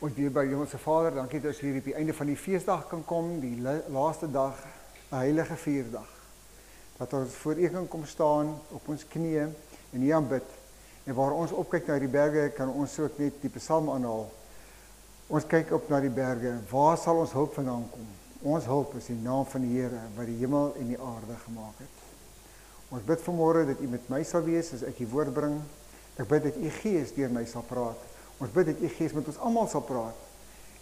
Ons weer by Hemelse Vader, dankie dat ons hier op die einde van die feestdag kan kom, die laaste dag, 'n heilige vierdag. Dat ons voor U kan kom staan, op ons knieë en U aanbid. En waar ons opkyk na die berge, kan ons ook net die psalm aanhaal. Ons kyk op na die berge, waar sal ons hulp vandaan kom? Ons hulp is die naam van die Here, wat die hemel en die aarde gemaak het. Ons bid vanmôre dat U met my sal wees as ek die woord bring. Ek bid dat U Gees deur my sal praat. Ons bid dat U Gees met ons almal sal praat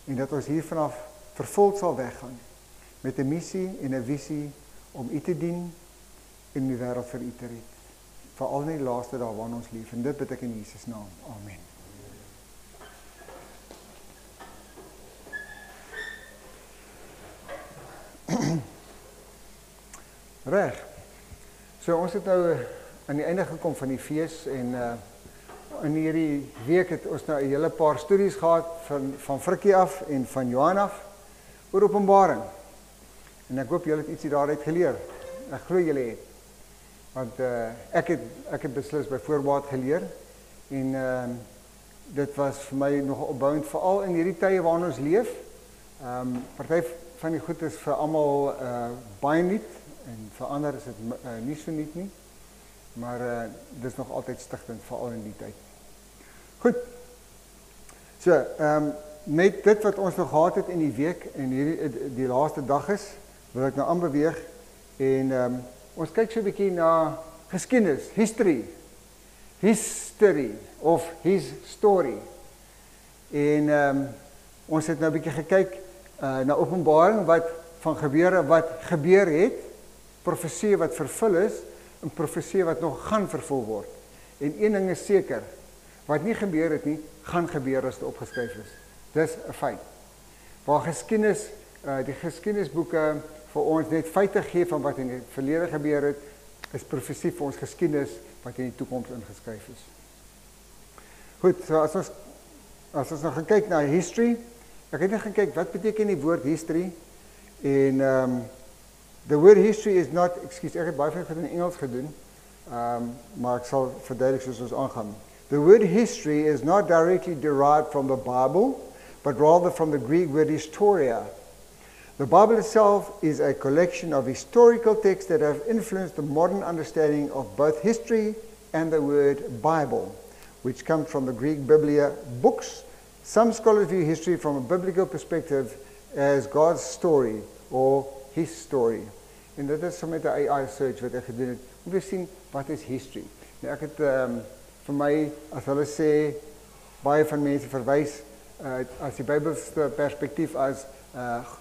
en dat ons hier vanaf vervuld sal weggaan met 'n missie en 'n visie om U te dien en die wêreld vir U te red. Veral in die laaste dae waarin ons leef. En dit bid ek in Jesus naam. Amen. Reg. So ons het nou aan die einde gekom van die fees en in hierdie week het ons nou 'n hele paar studies gehad van Frikkie af en van Johan af oor Openbaring. En ek hoop julle het ietsie daaruit geleer. Ek glo julle het. Want ek het beslis by voorbaat geleer en dit was vir my nog opbouend, veral in hierdie tye waarin ons leef. Party van die goed is vir almal baie nuut en vir ander is dit nie so nuut nie. Maar dit is nog altyd stigtend, veral in die tyd. Goed. So, met dit wat ons nog gehad het in die week en die laaste dag is, wil ek nou aanbeweeg en ons kyk so 'n bietjie na geskiedenis, history of his story. En ons het nou 'n bietjie gekyk na Openbaring wat van gebeure wat gebeur het, profesie wat vervul is, en profesie wat nog gaan vervul word. En een ding is seker, wat nie gebeur het nie, gaan gebeur as dit opgeskryf is. Dis 'n feit. Waar geskiedenis, die geskiedenisboeke vir ons net feite gee van wat in die verlede gebeur het, is profesie vir ons geskiedenis wat in die toekoms ingeskryf is. Goed, so as ons nou gaan kyk na history, ek het net gekyk, wat beteken die woord history? En the word history is not, ek het baie van dit in Engels gedoen, maar ek sal verduidelik soos ons aangaan. The word history is not directly derived from the Bible, but rather from the Greek word historia. The Bible itself is a collection of historical texts that have influenced the modern understanding of both history and the word Bible, which comes from the Greek Biblia books. Some scholars view history from a biblical perspective as God's story or his story. En dit is so met 'n AI search wat ek gedoen het, om te sien wat is history. Nou ek het vir my, as hulle sê, baie van mense verwys as die Bybelse perspektief as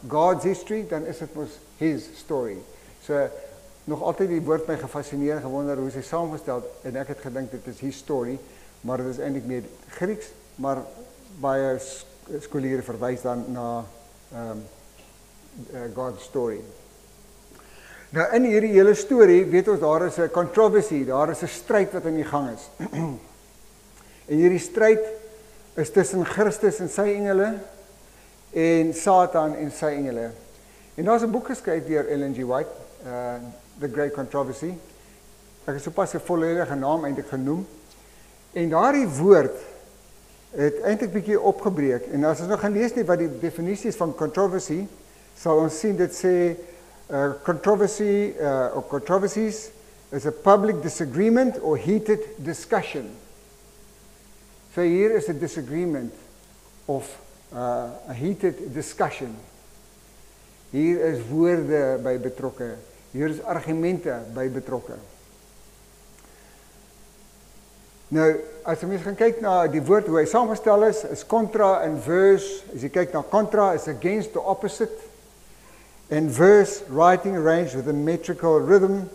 God's history, dan is dit mos his story. So nog altyd die woord my gefascineer, gewonder hoe hy saamgestel en ek het gedink dit is his story, maar dit is eintlik meer Grieks, maar baie skoliere verwys dan na God's story. Nou in hierdie hele storie, weet ons, daar is 'n controversy, daar is 'n stryd wat aan die gang is. En hierdie stryd is tussen Christus en sy engele, en Satan en sy engele. En daar's 'n boek geskryf deur Ellen G. White, The Great Controversy. Ek het sopas 'n volledige naam eintlik genoem. En daardie woord het eintlik bietjie opgebreek. En as ons nou gaan lees net wat die definisie is van controversy, sal ons sien dit sê controversy or controversies is a public disagreement or heated discussion. So hier is 'n disagreement of a heated discussion. Hier is woorde by betrokke. Hier is argumente by betrokke. Nou, as jy mens gaan kyk na die woord hoe hy saamgestel is contra en verse. As jy kyk na contra, is against the opposite. And verse, writing arranged with a metrical rhythm.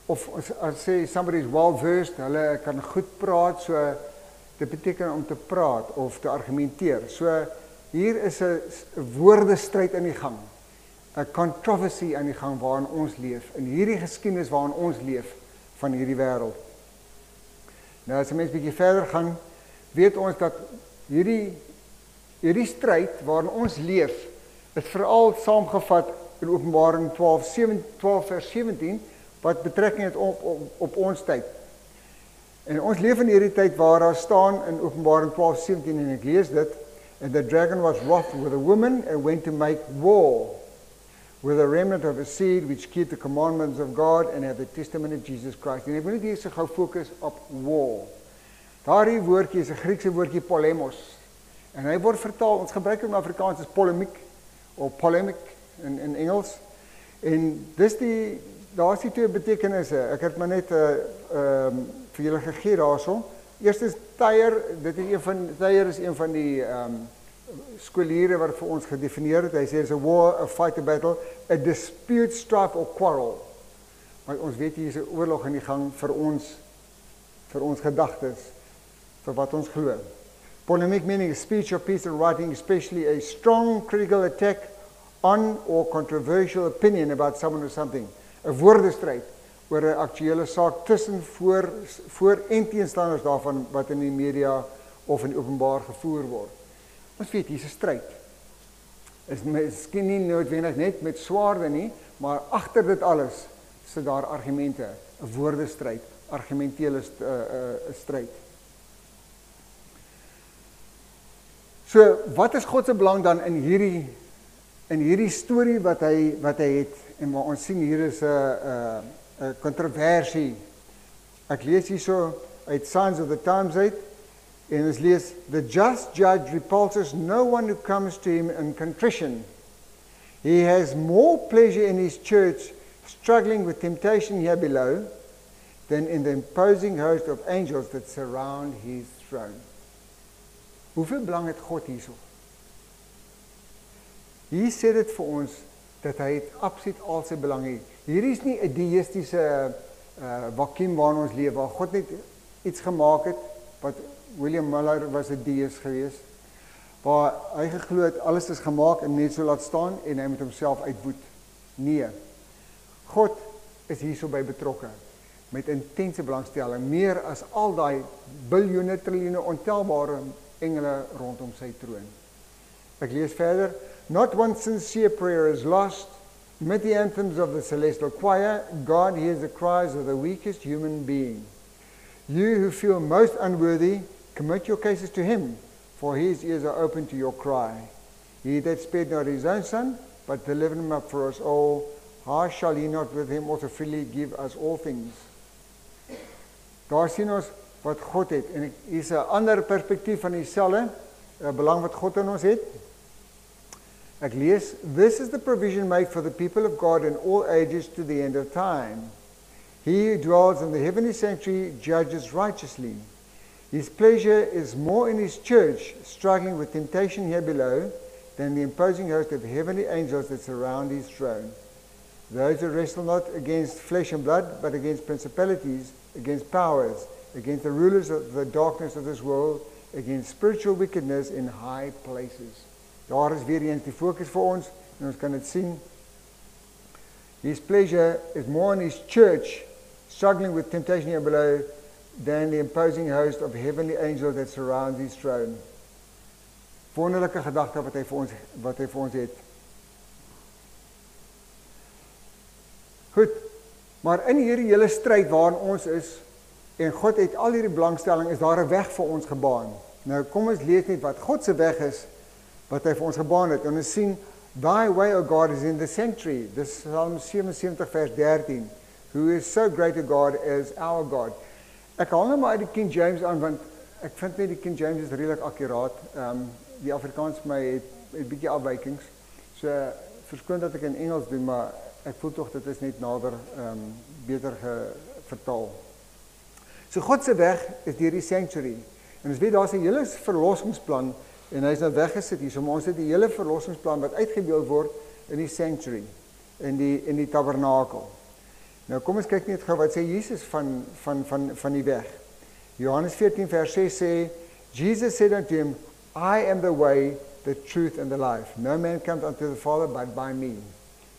Of as say somebody is well versed, hulle kan goed praat, so dit beteken om te praat of te argumenteer. So hier is 'n woordestryd aan die gang. 'n Controversy aan die gang waarin ons leef. In hierdie geskiedenis waarin ons leef van hierdie wêreld. Nou as 'n mens bietjie verder gaan, weet ons dat hierdie stryd waarin ons leef, is veral saamgevat in Openbaring 12 vers 17, wat betrekking het op ons tyd. En ons leef in hierdie tyd waar daar staan in Openbaring 12:17 en ek lees dit, And the dragon was wroth with the woman and went to make war with a remnant of a seed which keep the commandments of God and have the testimony of Jesus Christ. En ek wil net hier so gou fokus op war. Daardie woordjie is 'n Griekse woordjie polemos. En hy word vertaal, ons gebruik hom in Afrikaans as polemiek of polemic in Engels. En daar's die twee betekenisse. Ek het maar net vir julle gegee daarso. Eerstens Tyre, Tyre is een van die skoliere wat vir ons gedefinieer het. Hy sê it's a war, a fight, a battle, a dispute, strife or quarrel. Maar ons weet hier is 'n oorlog in die gang vir ons gedagtes, vir wat ons glo. Polemic meaning a speech or piece of writing, especially a strong critical attack on or controversial opinion about someone or something. 'n Woordestryd oor 'n aktuele saak tussen voor en teenstanders daarvan wat in die media of in openbaar gevoer word. Ons weet hier's 'n stryd. Is miskien nie noodwendig net met swaarde nie, maar agter dit alles sit daar argumente, 'n woordestryd, argumentele stryd. So, wat is God se belang dan in hierdie storie wat hy het? En maar ons sien hier is 'n kontroversie. Ek lees hierso uit Signs of the Times uit en ons lees: The just judge repulses no one who comes to him in contrition. He has more pleasure in his church struggling with temptation here below than in the imposing host of angels that surround his throne. Hoeveel belang het God hierso? Hier sê dit vir ons dat hy het absoluut al sy belang het. Hier is nie 'n deïstiese vakuum waarin ons leef, waar God net iets gemaak het, wat William Miller was 'n deïs geweest, waar hy geglo het alles is gemaak en net so laat staan en hy moet homself uitwoed. Nee. God is hierso by betrokke met intense belangstelling, meer as al daai biljoene, triljoene, ontelbare engele rondom sy troon. Ek lees verder: Not one sincere prayer is lost. Amid the anthems of the celestial choir, God hears the cries of the weakest human being. You who feel most unworthy, commit your cases to him, for his ears are open to your cry. He that spared not his own son, but delivered him up for us all, how shall he not with him also freely give us all things? Daar sien ons wat God het, en hier is 'n ander perspektief van dieselfde belang wat God in ons het. Ek lees: This is the provision made for the people of God in all ages to the end of time. He who dwells in the heavenly sanctuary judges righteously. His pleasure is more in his church, struggling with temptation here below, than the imposing host of heavenly angels that surround his throne. Those who wrestle not against flesh and blood, but against principalities, against powers, against the rulers of the darkness of this world, against spiritual wickedness in high places. Daar is weer eens die fokus vir ons, en ons kan dit sien. His pleasure is more in his church, struggling with temptation here below, than the imposing host of heavenly angels that surround his throne. Wonderlike gedagte wat hy vir ons het. Goed, maar in hierdie hele stryd waarin ons is, en God het al hierdie belangstelling, is daar 'n weg vir ons gebaan. Nou kom ons lees net wat God se weg is, wat hy vir ons gebaan het. En ons sien, Thy way, O God, is in the sanctuary. Dis Psalm 77 vers 13. Who is so great a God as our God. Ek haal nou maar uit die King James aan, want ek vind net die King James is redelik akkuraat. Die Afrikaans vir my het bietjie afwykings. So, verskoon dat ek in Engels doen, maar ek voel tog dit is net nader beter vertaal. So God se weg is deur die sanctuary. En ons weet daar's 'n hele verlossingsplan, en hy is nou weggesit hier, so maar ons het die hele verlossingsplan wat uitgebeeld word in die sanctuary, in die tabernakel. Nou kom ons kyk net gou wat sê Jesus van die weg. Johannes 14 vers 6 sê, Jesus said unto him, I am the way, the truth and the life. No man comes unto the Father but by me.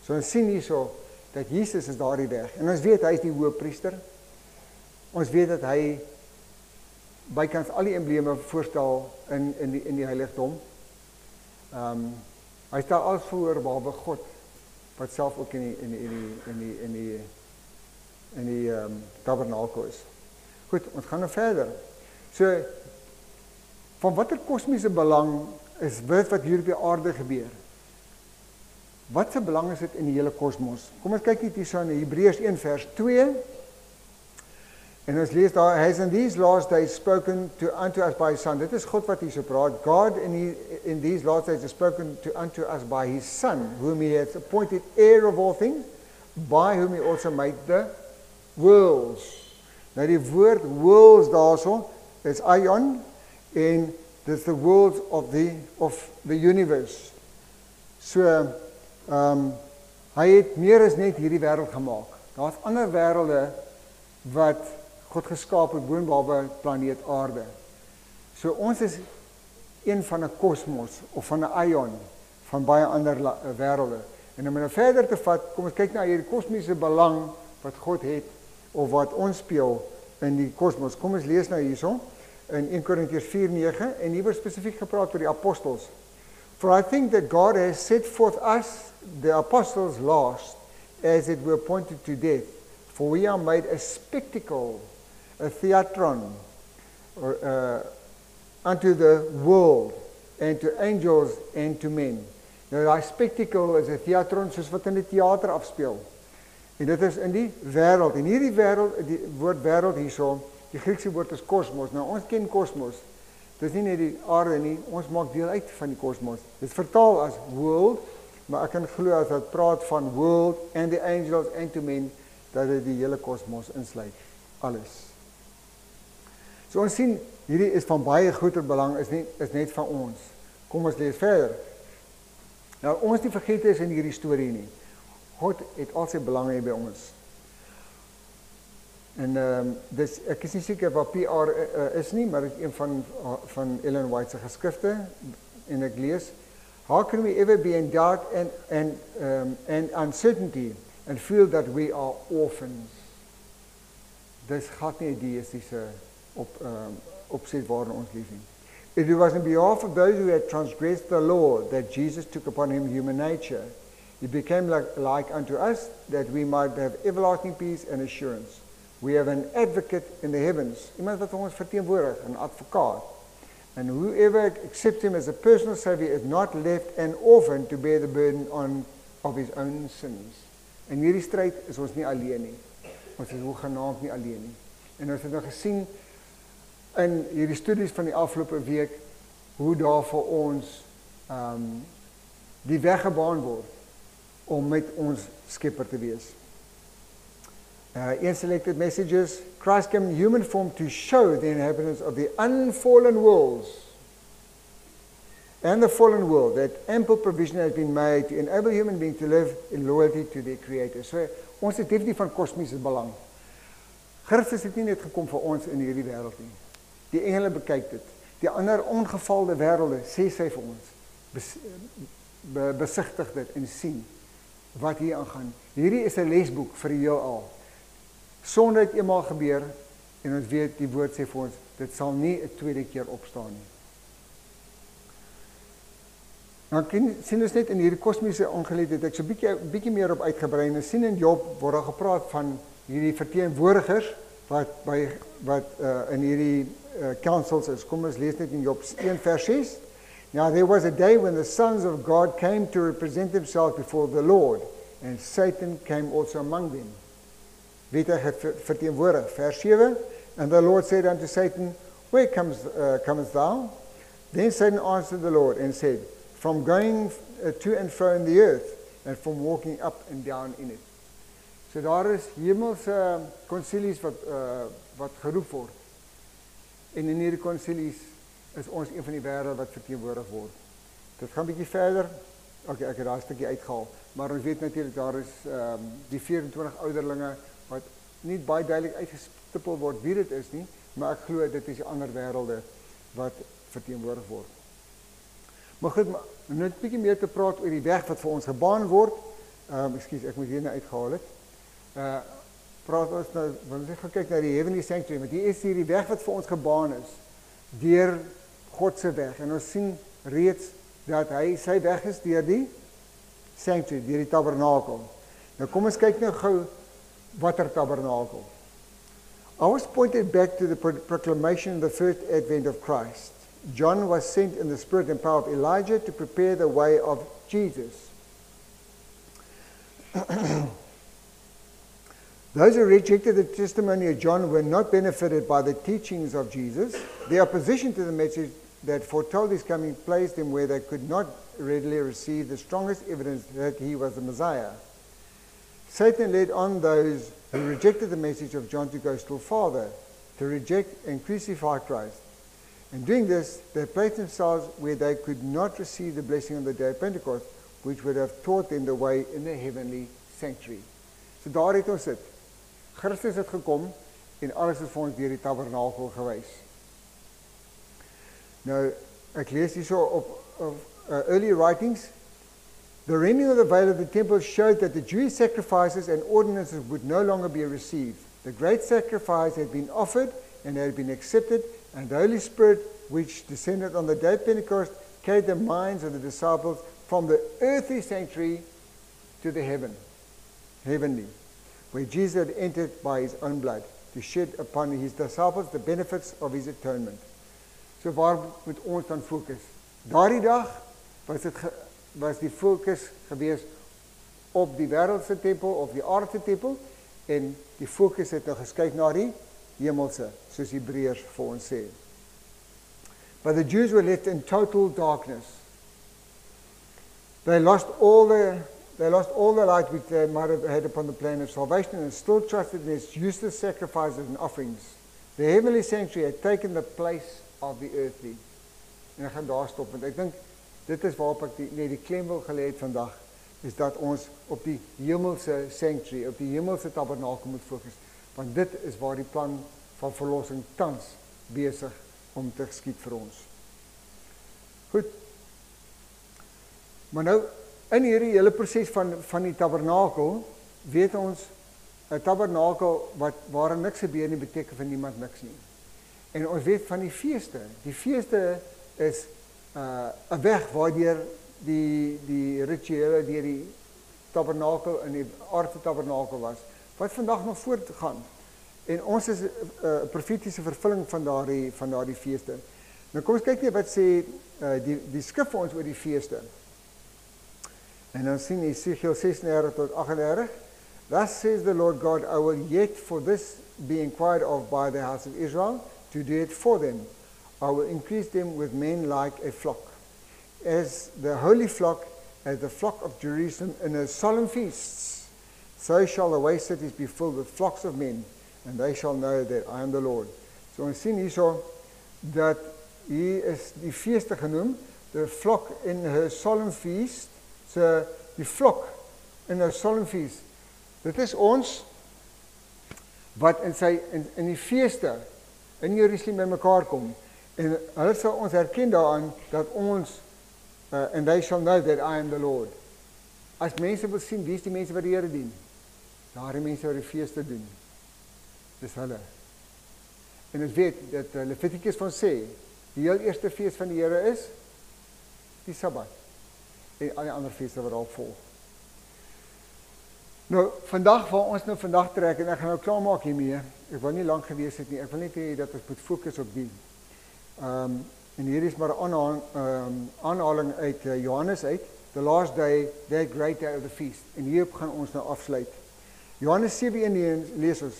So ons sien hierso dat Jesus is daardie weg. En ons weet hy is die hoëpriester. Ons weet dat hy bykans al die embleme voorstel in die heiligdom. Hy stel alles voor behalwe God, wat self ook in die tabernakel is. Goed, ons gaan nou verder. So, van watter kosmiese belang is wat hier op die aarde gebeur. Wat se belang is dit in die hele kosmos? Kom ons kyk net hier in Hebreërs 1 vers 2. En ons lees daar, has in these last days spoken unto us by his son. Dit is God wat hier so praat. God in these last days has spoken unto us by his son, whom he has appointed heir of all things, by whom he also made the worlds. Nou die woord worlds daarso is aion, en dit is the worlds of the universe. So, hy het meer as net hierdie wêreld gemaak. Daar's ander wêrelde wat God geskaap het boonop planeet aarde. So ons is een van 'n kosmos of van 'n aion van baie ander wêrelde. En om nou verder te vat, kom ons kyk na hierdie kosmiese belang wat God het of wat ons speel in die kosmos. Kom ons lees nou hierso in 1 Korintiërs 4:9 en hier word spesifiek gepraat oor die apostels. For I think that God has set forth us, the apostles last, as it were appointed to death. For we are made a spectacle, a theatron, unto the world, and to angels, and to men. Nou, die spectacle is 'n theatron, soos wat in die theater afspeel. En dit is in die wêreld. En hierdie wêreld, die woord wêreld hierso, die Griekse woord is kosmos. Nou, ons ken kosmos. Dit is nie net die aarde nie, ons maak deel uit van die kosmos. Dit is vertaal as world, maar ek kan glo as dit praat van world, and the angels, and to men, dat dit die hele kosmos insluit. Alles. So ons sien, hierdie is van baie groter belang, is net van ons. Kom ons lees verder. Nou, ons nie vergeet is in hierdie storie nie. God het al sy belange by ons. En dis, ek is nie seker wat PR is nie, maar dit is een van Ellen White se geskrifte, en ek lees, how can we ever be in doubt and uncertainty and feel that we are orphans? Dis glad nie ideïstiese opset waarin ons leef nie. It was on behalf of those who had transgressed the law that Jesus took upon him human nature. He became like unto us, that we might have everlasting peace and assurance. We have an advocate in the heavens. Iemand wat ons verteenwoordig, 'n advokaat. And whoever accepts him as a personal savior is not left an orphan to bear the burden of his own sins. In hierdie stryd is ons nie alleen nie. Ons is hoegenaamd nie alleen nie. En ons het nou gesien in hierdie studies van die afgelope week hoe daar vir ons die weg gebaan word om met ons Skepper te wees. In selected messages, Christ came in human form to show the inhabitants of the unfallen worlds and the fallen world that ample provision has been made to enable human beings to live in loyalty to their Creator. So, ons het definitief van kosmiese belang. Christus het nie net gekom vir ons in hierdie wêreld nie. Die engele bekyk dit. Die ander ongevalde wêrelde, sê sy vir ons, besigtig dit en sien wat hier aangaan. Hierdie is 'n lesboek vir die heelal. Sonde het eenmaal gebeur, en ons weet, die woord sê vir ons, dit sal nie 'n tweede keer opstaan nie. Nou sien ons net in hierdie kosmiese ongeletterdheid, ek so bietjie meer op uitgebrei, en sien in Job word daar gepraat van hierdie verteenwoordigers, wat in hierdie councils is. Kom ons lees net in Job 1 vers 6. Now there was a day when the sons of God came to represent themselves before the Lord, and Satan came also among them. Wie het hy verteenwoordig? Vers 7, and the Lord said unto Satan, where comest thou? Then Satan answered the Lord and said, from going to and fro in the earth, and from walking up and down in it. So daar is hemelse konsilies wat geroep word. En in hierdie konsilies is ons een van die wêrelde wat verteenwoordig word. Dit gaan bietjie verder. Ek het daar 'n stukkie uitgehaal, maar ons weet natuurlik daar is die 24 ouderlinge wat nie baie duidelik uitgestippel word wie dit is nie, maar ek glo dit is die ander wêrelde wat verteenwoordig word. Maar goed, net 'n bietjie meer te praat oor die weg wat vir ons gebaan word. Ekskuus, ek moet hier nou uitgehaal het. Praat ons nou, want ons gaan kyk na die Heavenly Sanctuary, want hier is die weg wat vir ons gebaan is, deur God se weg. En ons sien reeds dat sy weg is deur die Sanctuary, deur die tabernakel. Nou kom ons kyk nou gou watter tabernakel. I was pointed back to the proclamation of the first advent of Christ. John was sent in the spirit and power of Elijah to prepare the way of Jesus. Those who rejected the testimony of John were not benefited by the teachings of Jesus. Their opposition to the message that foretold his coming placed them where they could not readily receive the strongest evidence that he was the Messiah. Satan led on those who rejected the message of John to go still farther, to reject and crucify Christ. In doing this, they placed themselves where they could not receive the blessing on the day of Pentecost, which would have taught them the way in the heavenly sanctuary. So daar het ons dit. Christus het gekom en alles is vir ons deur die tabernakel gewys. Nou, ek lees hierso op early writings. The rending of the veil of the temple showed that the Jewish sacrifices and ordinances would no longer be received. The great sacrifice had been offered and had been accepted, and the Holy Spirit, which descended on the day of Pentecost, carried the minds of the disciples from the earthly sanctuary to the heavenly, where Jesus had entered by his own blood, to shed upon his disciples the benefits of his atonement. So waar moet ons dan fokus? Daardie dag was die fokus gewees op die wêreldse tempel of die aardse tempel, en die fokus het nou geskyk na die hemelse, soos Hebreërs vir ons sê. But the Jews were left in total darkness. They lost all the light which they might have had upon the plan of salvation and still trusted in its useless sacrifices and offerings. The heavenly sanctuary had taken the place of the earthly. En ek gaan daar stop, want ek dink, dit is waarop ek die klem wil gelê het vandag, is dat ons op die hemelse sanctuary, op die hemelse tabernakel moet fokus, want dit is waar die plan van verlossing tans besig om te geskied vir ons. Goed. Maar nou, in hierdie hele proses van die tabernakel, weet ons, 'n tabernakel waarin niks gebeur nie, beteken vir niemand niks nie. En ons weet van die feeste. Die feeste is 'n weg waardeur die rituele deur die tabernakel in die aardse tabernakel was, wat vandag nog voortgaan. En ons is 'n profetiese vervulling van daardie feeste. Nou kom ons kyk net wat sê die skrif vir ons oor die feeste. En dan sien Esegiel 36 tot 38. Thus says the Lord God, I will yet for this be inquired of by the house of Israel, to do it for them. I will increase them with men like a flock. As the holy flock, as the flock of Jerusalem in her solemn feasts, so shall the waste cities be filled with flocks of men, and they shall know that I am the Lord. So ons sien hierso, dat hier is die feeste genoem, the flock in her solemn feast, so die flock in her solemn feast, dit is ons, wat in die feeste, in Jerusalem by mekaar kom, en hulle sal ons herken daaraan, dat ons, and they shall know that I am the Lord. As mense wil sien, wie is die mense wat die Here dien? Daar die mense wat die feeste doen. Dis hulle. En ons weet, dat Levitikus van sê, die heel eerste feest van die Here is, die Sabbat. En al die ander feeste wat daarop volg. Nou, vandag waar ons nou vandag trek, en ek gaan nou klaarmaak hiermee, ek wil nie lang gewees het nie, ek wil net hê dat ons moet fokus op die. En hier is maar 'n aanhaling uit Johannes uit, the last day, that great day of the feast. En hierop gaan ons nou afsluit. Johannes 7:1 lees ons,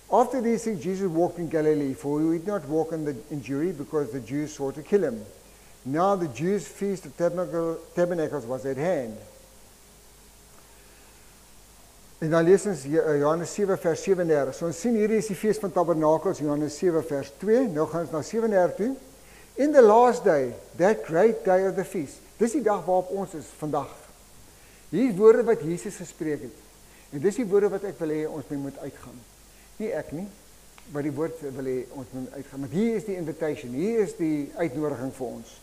After these things Jesus walked in Galilee, for he would not walk in Judea because the Jews sought to kill him. Now the Jews' feast of tabernacles was at hand. En dan lees ons Johannes 7 vers 37. So ons sien hierdie is die feest van tabernakels, Johannes 7 vers 2. Nou gaan ons na 37 toe. In the last day, that great day of the feast. Dis die dag waarop ons is vandag. Hier is woorde wat Jesus gespreek het. En dis die woorde wat ek wil hê ons moet uitgaan. Nie ek nie, maar die woord wil hê ons moet uitgaan. Maar hier is die invitation, hier is die uitnodiging vir ons.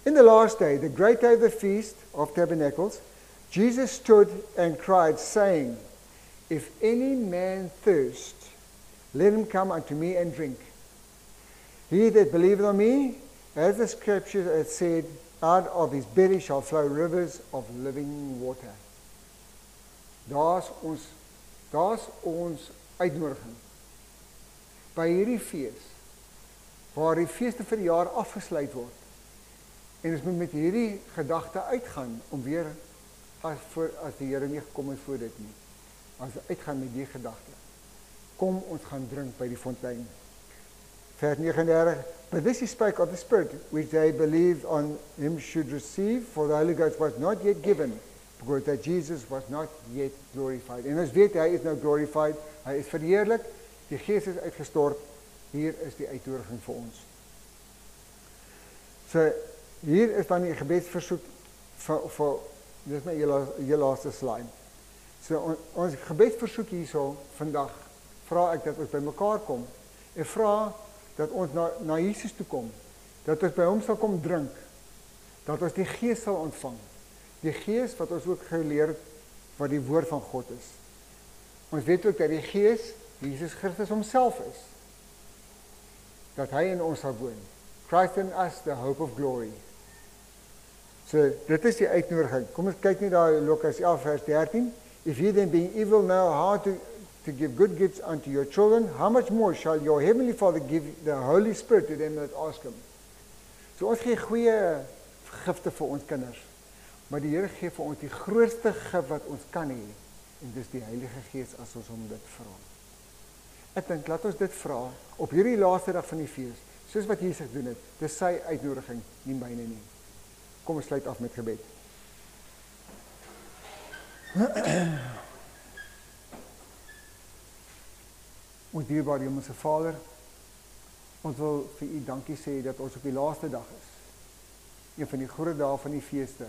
In the last day, the great day of the feast of tabernacles, Jesus stood and cried, saying, If any man thirst, let him come unto me and drink. He that believeth on me, as the scripture hath said, out of his belly shall flow rivers of living water. Daar's ons uitnodiging. By hierdie fees waar die feeste vir die jaar afgesluit word. En ons moet met hierdie gedagte uitgaan, om weer, as die Here nie gekom het voor dit nie, as we uitgaan met die gedagte, kom ons gaan drink by die fontein. Vers 39, but this he spake of the Spirit, which they believed on him should receive, for the Holy Ghost was not yet given, because that Jesus was not yet glorified. En ons weet, hy is nou glorified, hy is verheerlik, die Gees is uitgestort, hier is die uitnodiging vir ons. So, hier is dan die gebedsversoek vir dit is my heel laaste slide. So, ons gebedsversoek hierso, vandag, vra ek dat ons by mekaar kom, en vra dat ons na Jesus toe kom, dat ons by hom sal kom drink, dat ons die Gees sal ontvang, die Gees wat ons ook geleer het, wat die woord van God is. Ons weet ook dat die Gees, Jesus Christus homself is, dat hy in ons sal woon. Christ in us, the hope of glory. So, dit is die uitnodiging. Kom ons kyk nie daar, Lukas 11 vers 13, if ye then being evil know how to give good gifts unto your children, how much more shall your heavenly Father give the Holy Spirit to them that ask him? So ons gee goeie gifte vir ons kinders, maar die Here gee vir ons die grootste gif wat ons kan hê, en dis die Heilige Gees as ons hom dit vra. Ek dink, laat ons dit vra, op hierdie laaste dag van die fees, soos wat Jesus doen het, dis sy uitnodiging, nie myne nie. Kom ons sluit af met gebed. Ons dierbare Hemelse Vader, ons wil vir u dankie sê dat ons op die laaste dag is. Een van die groot dae van die feeste.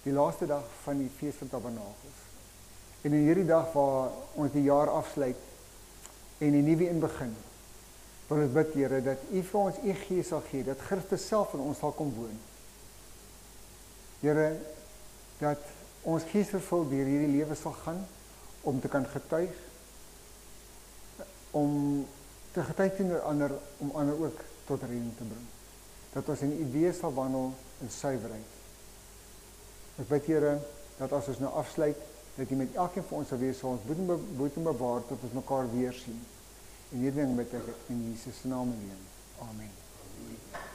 Die laaste dag van die fees van Tabernakels. En in hierdie dag waar ons die jaar afsluit en die nuwe een begin, wil ons bid, Here, dat u vir ons u Gees sal gee, dat Christus self in ons sal kom woon. Here, dat ons geesvervul deur hierdie lewe sal gaan, om te kan getuig, om te getuig teenoor ander, om ander ook tot redding te bring. Dat ons in u wees sal wandel in suiwerheid. Ek bid, Here, dat as ons nou afsluit, dat u met elkeen van ons sal wees, sal ons boet en bewaar, tot ons mekaar weer sien. En hierdie ding bid ek in Jesus naam alleen. Amen.